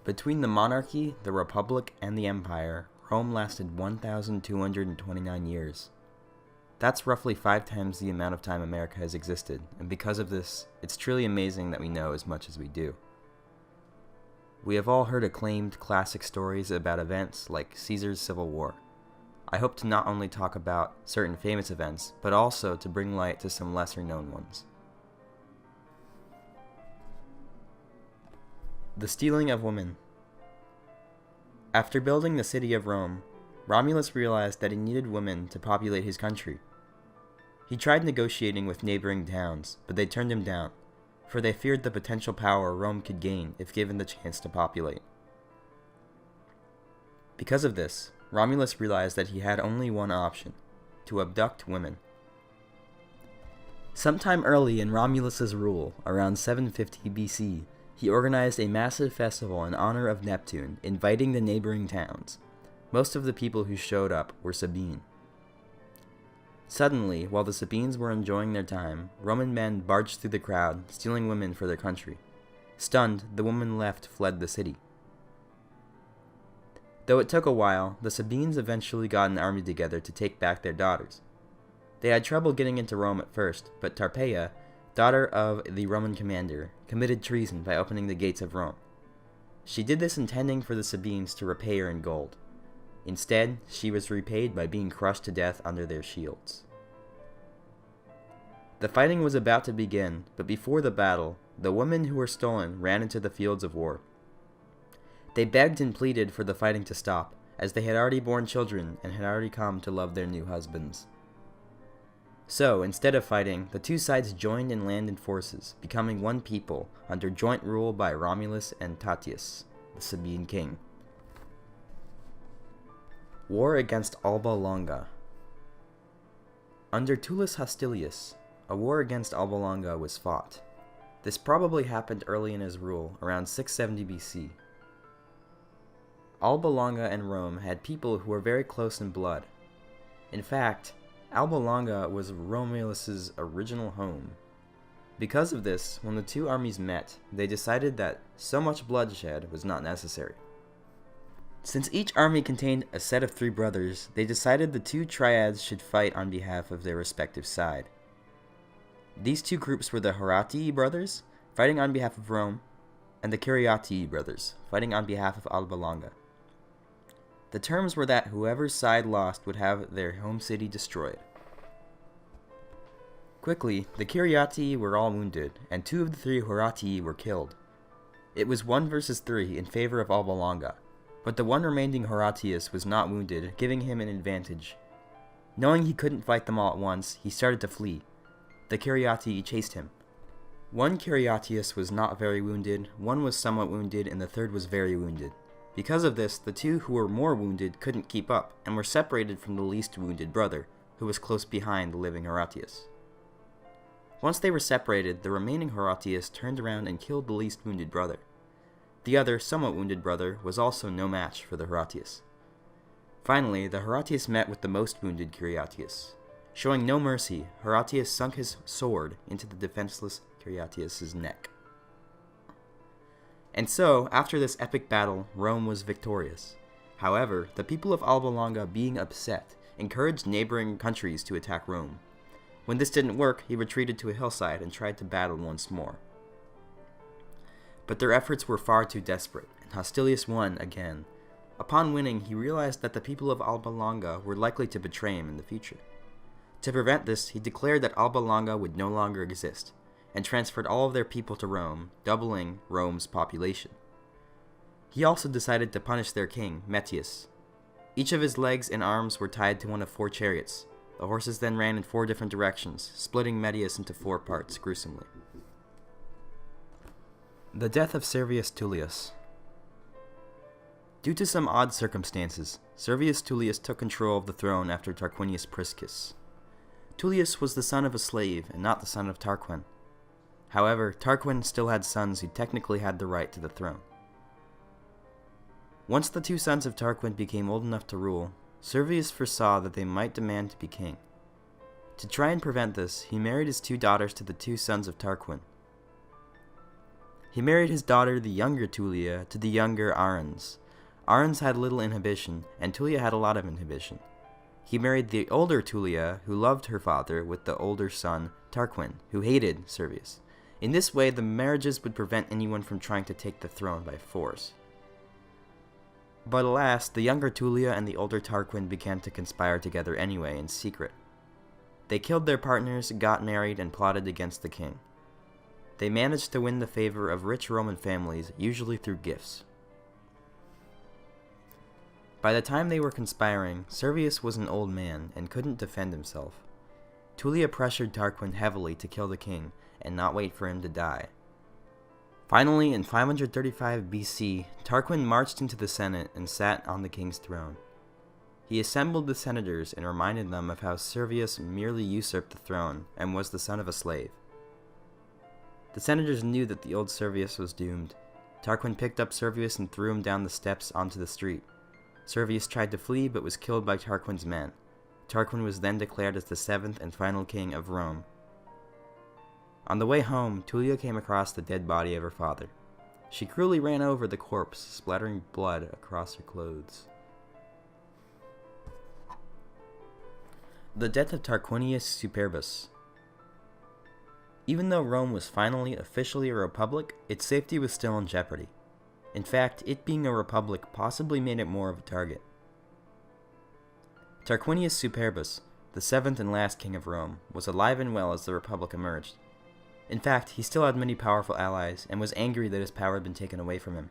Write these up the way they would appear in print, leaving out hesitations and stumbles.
Between the monarchy, the republic, and the empire, Rome lasted 1,229 years. That's roughly 5 times the amount of time America has existed, and because of this, it's truly amazing that we know as much as we do. We have all heard acclaimed classic stories about events like Caesar's Civil War. I hope to not only talk about certain famous events, but also to bring light to some lesser known ones. The stealing of women. After building the city of Rome, Romulus realized that he needed women to populate his country. He tried negotiating with neighboring towns, but they turned him down, for they feared the potential power Rome could gain if given the chance to populate. Because of this, Romulus realized that he had only one option: to abduct women. Sometime early in Romulus's rule, around 750 BC, he organized a massive festival in honor of Neptune, inviting the neighboring towns. Most of the people who showed up were Sabine. Suddenly, while the Sabines were enjoying their time, Roman men barged through the crowd, stealing women for their country. Stunned, the women left fled the city. Though it took a while, the Sabines eventually got an army together to take back their daughters. They had trouble getting into Rome at first, but Tarpeia, daughter of the Roman commander, committed treason by opening the gates of Rome. She did this intending for the Sabines to repay her in gold. Instead, she was repaid by being crushed to death under their shields. The fighting was about to begin, but before the battle, the women who were stolen ran into the fields of war. They begged and pleaded for the fighting to stop, as they had already borne children and had already come to love their new husbands. So, instead of fighting, the two sides joined and landed forces, becoming one people, under joint rule by Romulus and Tatius, the Sabine king. War against Alba Longa. Under Tullus Hostilius, a war against Alba Longa was fought. This probably happened early in his rule, around 670 BC. Alba Longa and Rome had people who were very close in blood. In fact, Alba Longa was Romulus's original home. Because of this, when the two armies met, they decided that so much bloodshed was not necessary. Since each army contained a set of 3 brothers, they decided the 2 triads should fight on behalf of their respective side. These 2 groups were the Horatii brothers, fighting on behalf of Rome, and the Cariatii brothers, fighting on behalf of Alba Longa. The terms were that whoever's side lost would have their home city destroyed. Quickly, the Cariatii were all wounded, and 2 of the 3 Horatii were killed. It was 1 versus 3 in favor of Alba Longa, but the one remaining Horatius was not wounded, giving him an advantage. Knowing he couldn't fight them all at once, he started to flee. The Cariatii chased him. 1 Cariatius was not very wounded, 1 was somewhat wounded, and the 3rd was very wounded. Because of this, the 2 who were more wounded couldn't keep up, and were separated from the least wounded brother, who was close behind the living Horatius. Once they were separated, the remaining Horatius turned around and killed the least wounded brother. The other, somewhat wounded brother was also no match for the Horatius. Finally, the Horatius met with the most wounded Cariatius. Showing no mercy, Horatius sunk his sword into the defenseless Cariatius' neck. And so, after this epic battle, Rome was victorious. However, the people of Alba Longa, being upset, encouraged neighboring countries to attack Rome. When this didn't work, he retreated to a hillside and tried to battle once more. But their efforts were far too desperate, and Hostilius won again. Upon winning, he realized that the people of Alba Longa were likely to betray him in the future. To prevent this, he declared that Alba Longa would no longer exist, and transferred all of their people to Rome, doubling Rome's population. He also decided to punish their king, Metius. Each of his legs and arms were tied to one of 4 chariots. The horses then ran in 4 different directions, splitting Metius into 4 parts gruesomely. The death of Servius Tullius. Due to some odd circumstances, Servius Tullius took control of the throne after Tarquinius Priscus. Tullius was the son of a slave and not the son of Tarquin. However, Tarquin still had sons who technically had the right to the throne. Once the 2 sons of Tarquin became old enough to rule, Servius foresaw that they might demand to be king. To try and prevent this, he married his 2 daughters to the 2 sons of Tarquin. He married his daughter, the younger Tullia, to the younger Arens. Arens had little inhibition, and Tullia had a lot of inhibition. He married the older Tullia, who loved her father, with the older son, Tarquin, who hated Servius. In this way, the marriages would prevent anyone from trying to take the throne by force. But alas, the younger Tullia and the older Tarquin began to conspire together anyway in secret. They killed their partners, got married, and plotted against the king. They managed to win the favor of rich Roman families, usually through gifts. By the time they were conspiring, Servius was an old man and couldn't defend himself. Tullia pressured Tarquin heavily to kill the king and not wait for him to die. Finally, in 535 BC, Tarquin marched into the Senate and sat on the king's throne. He assembled the senators and reminded them of how Servius merely usurped the throne and was the son of a slave. The senators knew that the old Servius was doomed. Tarquin picked up Servius and threw him down the steps onto the street. Servius tried to flee but was killed by Tarquin's men. Tarquin was then declared as the seventh and final king of Rome. On the way home, Tullia came across the dead body of her father. She cruelly ran over the corpse, splattering blood across her clothes. The death of Tarquinius Superbus. Even though Rome was finally officially a republic, its safety was still in jeopardy. In fact, it being a republic possibly made it more of a target. Tarquinius Superbus, the seventh and last king of Rome, was alive and well as the republic emerged. In fact, he still had many powerful allies and was angry that his power had been taken away from him.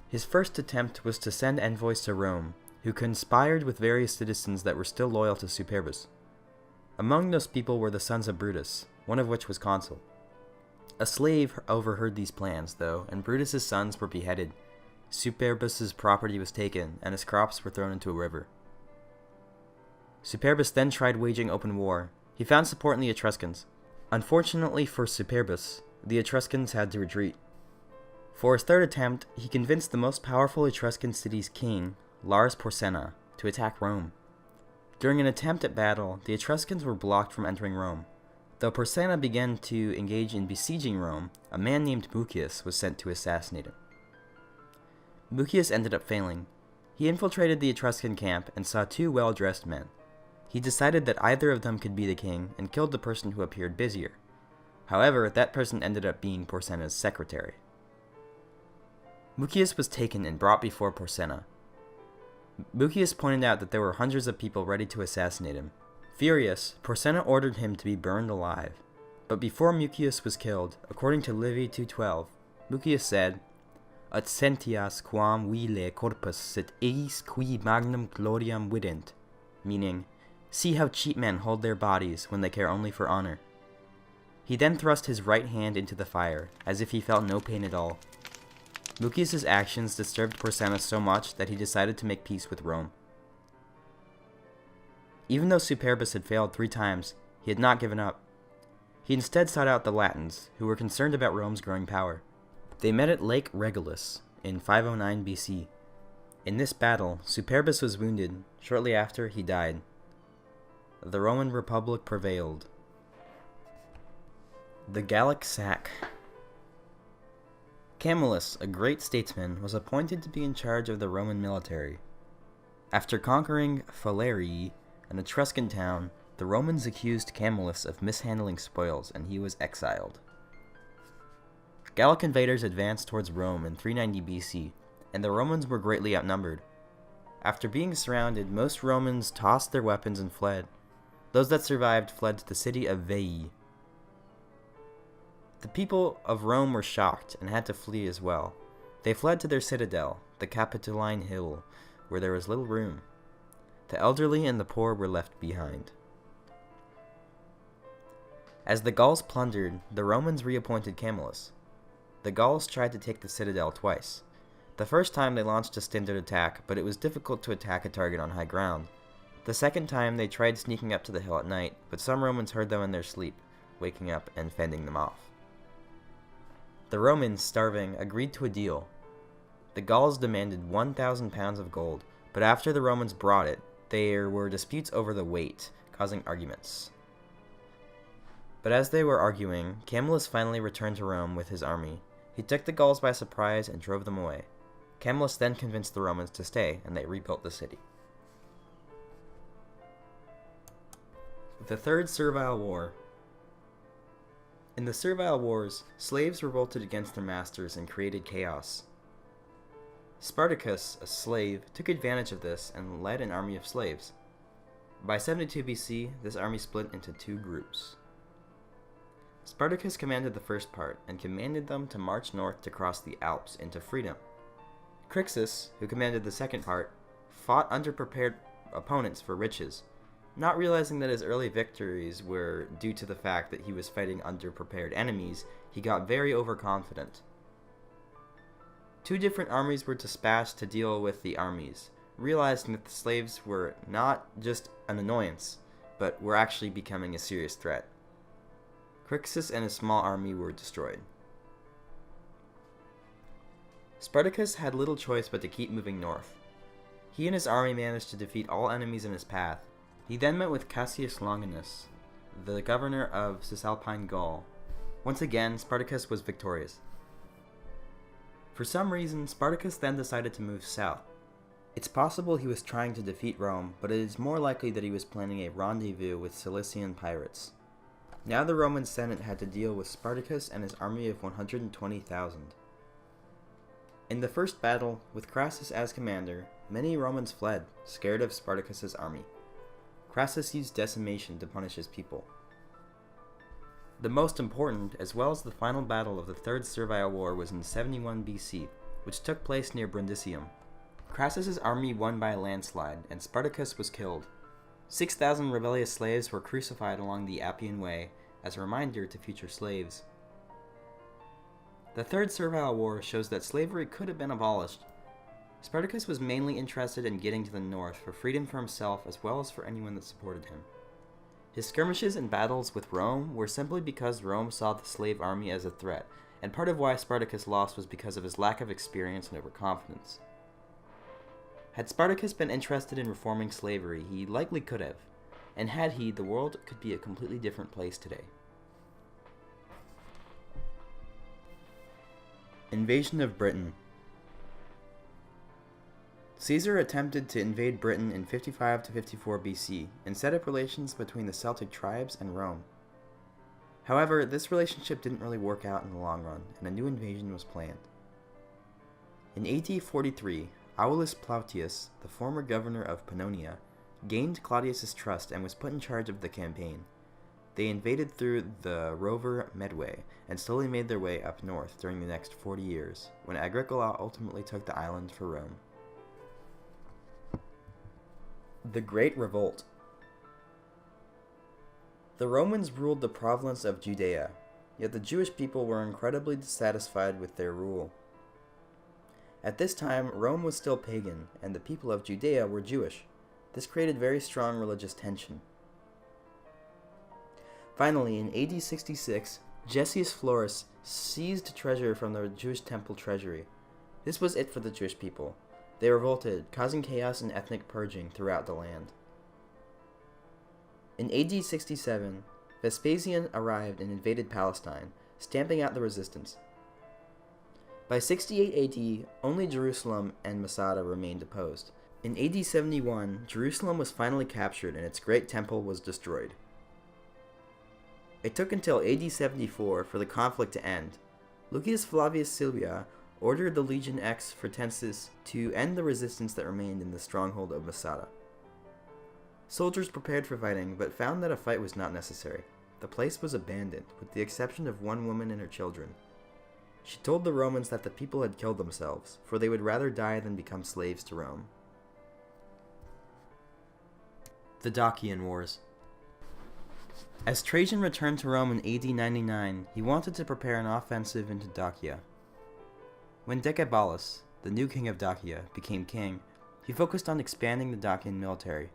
His first attempt was to send envoys to Rome, who conspired with various citizens that were still loyal to Superbus. Among those people were the sons of Brutus, one of which was consul. A slave overheard these plans, though, and Brutus's sons were beheaded. Superbus's property was taken, and his crops were thrown into a river. Superbus then tried waging open war. He found support in the Etruscans. Unfortunately for Superbus, the Etruscans had to retreat. For his third attempt, he convinced the most powerful Etruscan city's king, Lars Porsena, to attack Rome. During an attempt at battle, the Etruscans were blocked from entering Rome. Though Porsena began to engage in besieging Rome, a man named Mucius was sent to assassinate him. Mucius ended up failing. He infiltrated the Etruscan camp and saw two well-dressed men. He decided that either of them could be the king and killed the person who appeared busier. However, that person ended up being Porsena's secretary. Mucius was taken and brought before Porsena. Mucius pointed out that there were hundreds of people ready to assassinate him. Furious, Porsena ordered him to be burned alive. But before Mucius was killed, according to Livy 2:12, Mucius said, "Ut sentias quam vile corpus sit eis qui magnum gloriam vident," meaning, "See how cheap men hold their bodies when they care only for honor." He then thrust his right hand into the fire, as if he felt no pain at all. Mucius's actions disturbed Porsena so much that he decided to make peace with Rome. Even though Superbus had failed 3 times, he had not given up. He instead sought out the Latins, who were concerned about Rome's growing power. They met at Lake Regillus in 509 BC. In this battle, Superbus was wounded. Shortly after, he died. The Roman Republic prevailed. The Gallic Sack. Camillus, a great statesman, was appointed to be in charge of the Roman military. After conquering Falerii, an Etruscan town, the Romans accused Camillus of mishandling spoils, and he was exiled. Gallic invaders advanced towards Rome in 390 BC, and the Romans were greatly outnumbered. After being surrounded, most Romans tossed their weapons and fled. Those that survived fled to the city of Veii. The people of Rome were shocked and had to flee as well. They fled to their citadel, the Capitoline Hill, where there was little room. The elderly and the poor were left behind. As the Gauls plundered, the Romans reappointed Camillus. The Gauls tried to take the citadel twice. The first time they launched a standard attack, but it was difficult to attack a target on high ground. The second time they tried sneaking up to the hill at night, but some Romans heard them in their sleep, waking up and fending them off. The Romans, starving, agreed to a deal. The Gauls demanded 1,000 pounds of gold, but after the Romans brought it, there were disputes over the weight, causing arguments. But as they were arguing, Camillus finally returned to Rome with his army. He took the Gauls by surprise and drove them away. Camillus then convinced the Romans to stay, and they rebuilt the city. The Third Servile War. In the Servile Wars, slaves revolted against their masters and created chaos. Spartacus, a slave, took advantage of this and led an army of slaves. By 72 BC, this army split into two groups. Spartacus commanded the first part, and commanded them to march north to cross the Alps into freedom. Crixus, who commanded the second part, fought underprepared opponents for riches. Not realizing that his early victories were due to the fact that he was fighting underprepared enemies, he got very overconfident. Two different armies were dispatched to deal with the armies, realizing that the slaves were not just an annoyance, but were actually becoming a serious threat. Crixus and his small army were destroyed. Spartacus had little choice but to keep moving north. He and his army managed to defeat all enemies in his path. He then met with Cassius Longinus, the governor of Cisalpine Gaul. Once again, Spartacus was victorious. For some reason, Spartacus then decided to move south. It's possible he was trying to defeat Rome, but it is more likely that he was planning a rendezvous with Cilician pirates. Now the Roman Senate had to deal with Spartacus and his army of 120,000. In the first battle, with Crassus as commander, many Romans fled, scared of Spartacus's army. Crassus used decimation to punish his people. The most important, as well as the final battle of the Third Servile War, was in 71 BC, which took place near Brundisium. Crassus's army won by a landslide, and Spartacus was killed. 6,000 rebellious slaves were crucified along the Appian Way as a reminder to future slaves. The Third Servile War shows that slavery could have been abolished. Spartacus was mainly interested in getting to the north for freedom for himself as well as for anyone that supported him. His skirmishes and battles with Rome were simply because Rome saw the slave army as a threat, and part of why Spartacus lost was because of his lack of experience and overconfidence. Had Spartacus been interested in reforming slavery, he likely could have, and had he, the world could be a completely different place today. Invasion of Britain. Caesar attempted to invade Britain in 55 to 54 BC and set up relations between the Celtic tribes and Rome. However, this relationship didn't really work out in the long run, and a new invasion was planned. In AD 43, Aulus Plautius, the former governor of Pannonia, gained Claudius's trust and was put in charge of the campaign. They invaded through the Rover Medway and slowly made their way up north during the next 40 years, when Agricola ultimately took the island for Rome. The Great Revolt. The Romans ruled the province of Judea, yet the Jewish people were incredibly dissatisfied with their rule. At this time, Rome was still pagan, and the people of Judea were Jewish. This created very strong religious tension. Finally, in AD 66, Gessius Florus seized treasure from the Jewish temple treasury. This was it for the Jewish people. They revolted, causing chaos and ethnic purging throughout the land. In AD 67, Vespasian arrived and invaded Palestine, stamping out the resistance. By 68 AD, only Jerusalem and Masada remained opposed. In AD 71, Jerusalem was finally captured and its great temple was destroyed. It took until AD 74 for the conflict to end. Lucius Flavius Silvia ordered the Legion X Fretensis to end the resistance that remained in the stronghold of Masada. Soldiers prepared for fighting, but found that a fight was not necessary. The place was abandoned, with the exception of one woman and her children. She told the Romans that the people had killed themselves, for they would rather die than become slaves to Rome. The Dacian Wars. As Trajan returned to Rome in AD 99, he wanted to prepare an offensive into Dacia. When Decebalus, the new king of Dacia, became king, he focused on expanding the Dacian military.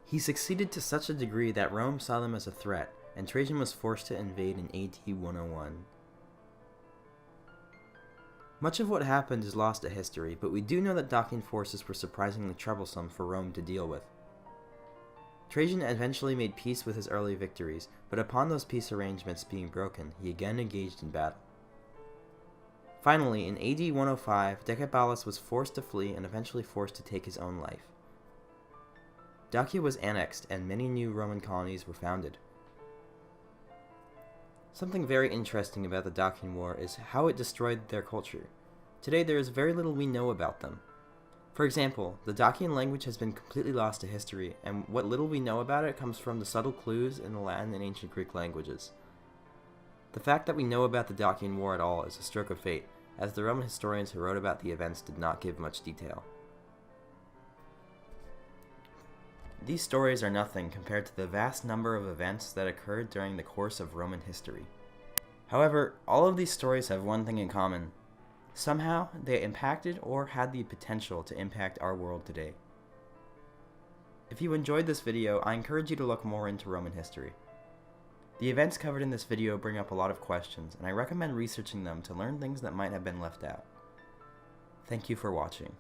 He succeeded to such a degree that Rome saw them as a threat, and Trajan was forced to invade in AD 101. Much of what happened is lost to history, but we do know that Dacian forces were surprisingly troublesome for Rome to deal with. Trajan eventually made peace with his early victories, but upon those peace arrangements being broken, he again engaged in battle. Finally, in AD 105, Decebalus was forced to flee and eventually forced to take his own life. Dacia was annexed and many new Roman colonies were founded. Something very interesting about the Dacian War is how it destroyed their culture. Today there is very little we know about them. For example, the Dacian language has been completely lost to history, and what little we know about it comes from the subtle clues in the Latin and ancient Greek languages. The fact that we know about the Dacian War at all is a stroke of fate, as the Roman historians who wrote about the events did not give much detail. These stories are nothing compared to the vast number of events that occurred during the course of Roman history. However, all of these stories have one thing in common. Somehow, they impacted or had the potential to impact our world today. If you enjoyed this video, I encourage you to look more into Roman history. The events covered in this video bring up a lot of questions, and I recommend researching them to learn things that might have been left out. Thank you for watching.